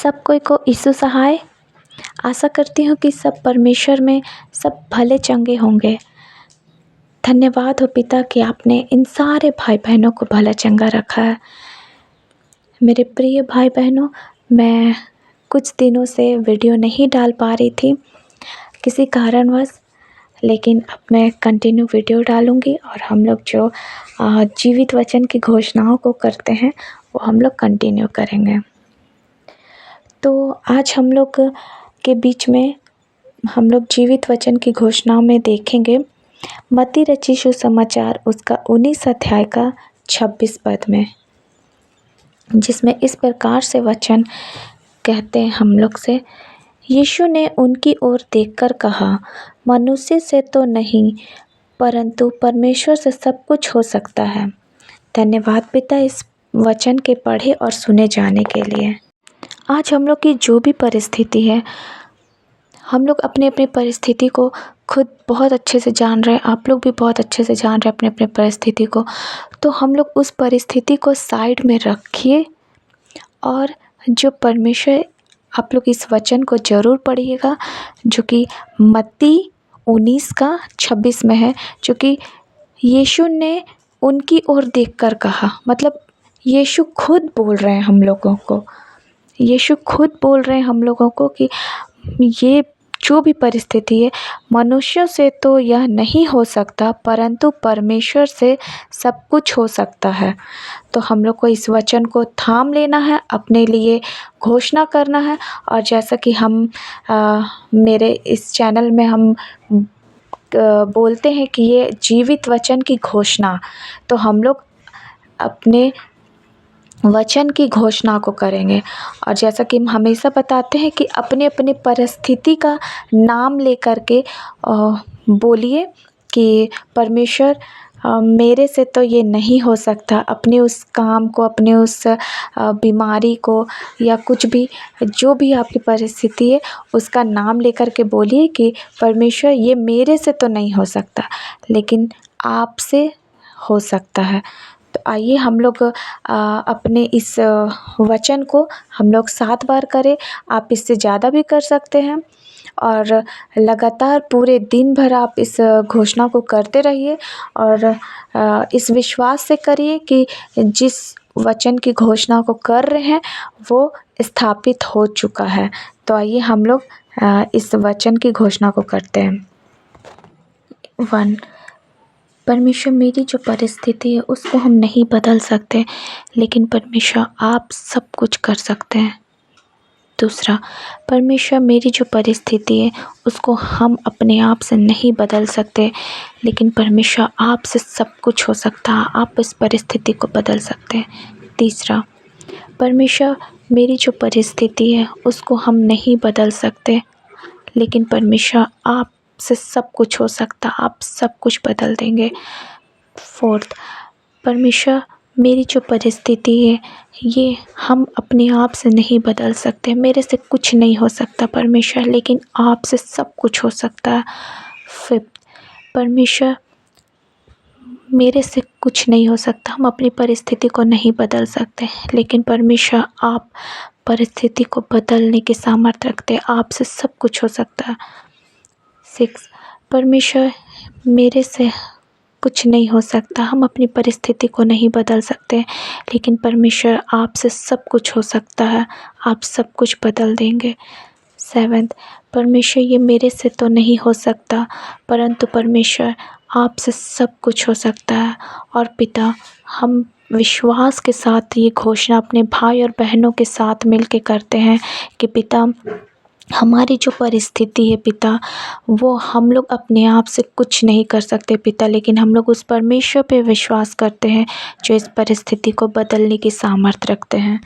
सब कोई को यीशु सहाय। आशा करती हूँ कि सब परमेश्वर में सब भले चंगे होंगे। धन्यवाद हो पिता कि आपने इन सारे भाई बहनों को भला चंगा रखा है। मेरे प्रिय भाई बहनों, मैं कुछ दिनों से वीडियो नहीं डाल पा रही थी किसी कारणवश, लेकिन अब मैं कंटिन्यू वीडियो डालूँगी और हम लोग जो जीवित वचन की घोषणाओं को करते हैं वो हम लोग कंटिन्यू करेंगे। तो आज हम लोग के बीच में हम लोग जीवित वचन की घोषणाओं में देखेंगे मत्ती रचित सुसमाचार उसका 19 अध्याय का 26 पद में, जिसमें इस प्रकार से वचन कहते हैं हम लोग से। यीशु ने उनकी ओर देखकर कहा, मनुष्य से तो नहीं परंतु परमेश्वर से सब कुछ हो सकता है। धन्यवाद पिता इस वचन के पढ़े और सुने जाने के लिए। आज हम लोग की जो भी परिस्थिति है, हम लोग अपने अपने परिस्थिति को खुद बहुत अच्छे से जान रहे हैं। आप लोग भी बहुत अच्छे से जान रहे हैं अपने अपने परिस्थिति को। तो हम लोग उस परिस्थिति को साइड में रखिए और जो परमेश्वर, आप लोग इस वचन को ज़रूर पढ़िएगा जो कि मत्ती 19 का 26 में है, जो कि यीशु ने उनकी ओर देखकर कहा। मतलब यीशु खुद बोल रहे हैं हम लोगों को, यीशु खुद बोल रहे हैं हम लोगों को कि ये जो भी परिस्थिति है, मनुष्य से तो यह नहीं हो सकता परंतु परमेश्वर से सब कुछ हो सकता है। तो हम लोग को इस वचन को थाम लेना है, अपने लिए घोषणा करना है। और जैसा कि हम मेरे इस चैनल में हम बोलते हैं कि ये जीवित वचन की घोषणा, तो हम लोग अपने वचन की घोषणा को करेंगे। और जैसा कि हम हमेशा बताते हैं कि अपने अपने परिस्थिति का नाम लेकर के बोलिए कि परमेश्वर मेरे से तो ये नहीं हो सकता। अपने उस काम को, अपने उस बीमारी को या कुछ भी, जो भी आपकी परिस्थिति है उसका नाम लेकर के बोलिए कि परमेश्वर ये मेरे से तो नहीं हो सकता लेकिन आपसे हो सकता है। तो आइए हम लोग अपने इस वचन को हम लोग 7 बार करें। आप इससे ज़्यादा भी कर सकते हैं और लगातार पूरे दिन भर आप इस घोषणा को करते रहिए और इस विश्वास से करिए कि जिस वचन की घोषणा को कर रहे हैं वो स्थापित हो चुका है। तो आइए हम लोग इस वचन की घोषणा को करते हैं। 1, परमेश्वर मेरी जो परिस्थिति है उसको हम नहीं बदल सकते, लेकिन परमेश्वर आप सब कुछ कर सकते हैं। 2, परमेश्वर मेरी जो परिस्थिति है उसको हम अपने आप से नहीं बदल सकते, लेकिन परमेश्वर आप से सब कुछ हो सकता है, आप इस परिस्थिति को बदल सकते हैं। 3, परमेश्वर मेरी जो परिस्थिति है उसको हम नहीं बदल सकते, लेकिन परमेश्वर आप से सब कुछ हो सकता, आप सब कुछ बदल देंगे। 4, परमेश्वर मेरी जो परिस्थिति है ये हम अपने आप से नहीं बदल सकते, मेरे से कुछ नहीं हो सकता परमेश्वर, लेकिन आप से सब कुछ हो सकता है। 5, परमेश्वर मेरे से कुछ नहीं हो सकता, हम अपनी परिस्थिति को नहीं बदल सकते, लेकिन परमेश्वर आप परिस्थिति को बदलने की सामर्थ्य रखते, आप से सब कुछ हो सकता है। 6, परमेश्वर मेरे से कुछ नहीं हो सकता, हम अपनी परिस्थिति को नहीं बदल सकते, लेकिन परमेश्वर आप से सब कुछ हो सकता है, आप सब कुछ बदल देंगे। 7, परमेश्वर ये मेरे से तो नहीं हो सकता परंतु परमेश्वर आप से सब कुछ हो सकता है। और पिता, हम विश्वास के साथ ये घोषणा अपने भाई और बहनों के साथ मिलके करते हैं कि पिता, हमारी जो परिस्थिति है पिता, वो हम लोग अपने आप से कुछ नहीं कर सकते पिता, लेकिन हम लोग उस परमेश्वर पे विश्वास करते हैं जो इस परिस्थिति को बदलने की सामर्थ्य रखते हैं।